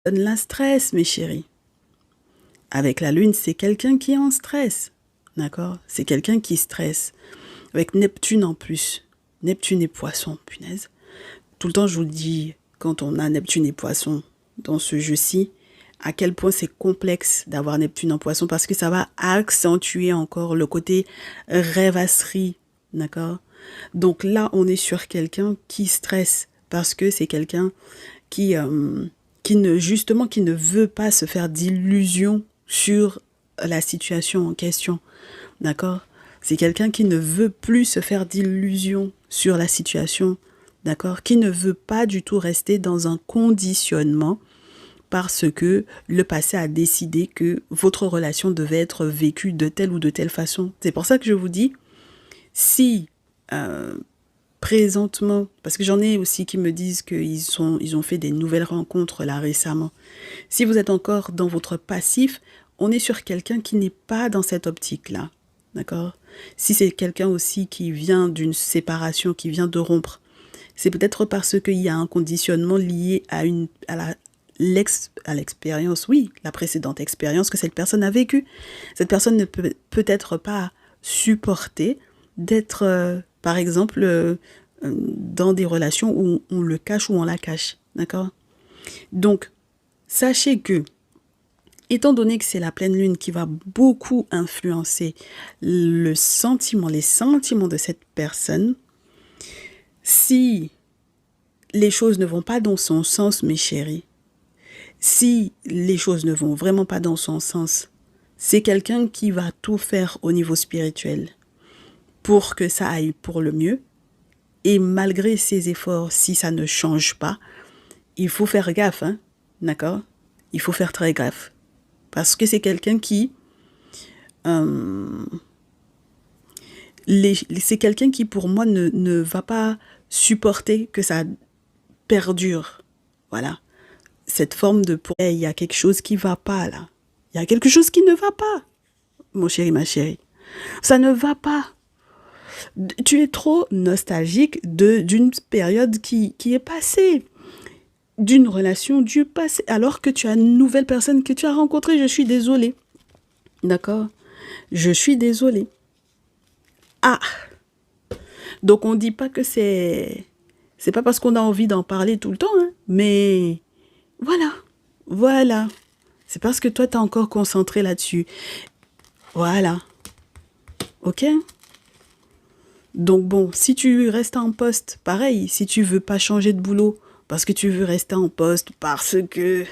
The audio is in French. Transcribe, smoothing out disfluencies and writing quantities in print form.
la stress, mes chéris. Avec la lune, c'est quelqu'un qui est en stress. D'accord? C'est quelqu'un qui stresse. Avec Neptune en plus. Neptune et Poisson, punaise. Tout le temps, je vous dis, quand on a Neptune et Poisson dans ce jeu-ci, à quel point c'est complexe d'avoir Neptune en Poisson parce que ça va accentuer encore le côté rêvasserie. D'accord? Donc là, on est sur quelqu'un qui stresse parce que c'est quelqu'un qui justement, qui ne veut pas se faire d'illusions sur la situation en question. D'accord? C'est quelqu'un qui ne veut plus se faire d'illusions sur la situation. D'accord? Qui ne veut pas du tout rester dans un conditionnement parce que le passé a décidé que votre relation devait être vécue de telle ou de telle façon. C'est pour ça que je vous dis, si présentement, parce que j'en ai aussi qui me disent ils ont fait des nouvelles rencontres là récemment. Si vous êtes encore dans votre passif, on est sur quelqu'un qui n'est pas dans cette optique-là. D'accord? Si c'est quelqu'un aussi qui vient d'une séparation, qui vient de rompre, c'est peut-être parce qu'il y a un conditionnement lié à l'expérience, oui, la précédente expérience que cette personne a vécue. Cette personne ne peut peut-être pas supporter d'être, par exemple, dans des relations où on le cache ou on la cache. D'accord? Donc, sachez que, étant donné que c'est la pleine lune qui va beaucoup influencer les sentiments de cette personne, si les choses ne vont pas dans son sens, mes chéris, si les choses ne vont vraiment pas dans son sens, c'est quelqu'un qui va tout faire au niveau spirituel pour que ça aille pour le mieux. Et malgré ses efforts, si ça ne change pas, il faut faire gaffe, hein, d'accord? Il faut faire très gaffe. Parce que c'est quelqu'un c'est quelqu'un qui, pour moi, ne va pas supporter que ça perdure. Voilà. Cette forme de... Il y a quelque chose qui ne va pas, là. Il y a quelque chose qui ne va pas, mon chéri, ma chérie. Ça ne va pas. Tu es trop nostalgique d'une période qui est passée, d'une relation du passé, alors que tu as une nouvelle personne que tu as rencontrée. Je suis désolée. D'accord? Je suis désolée. Ah! Donc, on ne dit pas que c'est pas parce qu'on a envie d'en parler tout le temps, hein, mais voilà. Voilà. C'est parce que toi, tu es encore concentré là-dessus. Voilà. Ok? Donc bon, si tu restes en poste, pareil, si tu veux pas changer de boulot, parce que tu veux rester en poste, parce que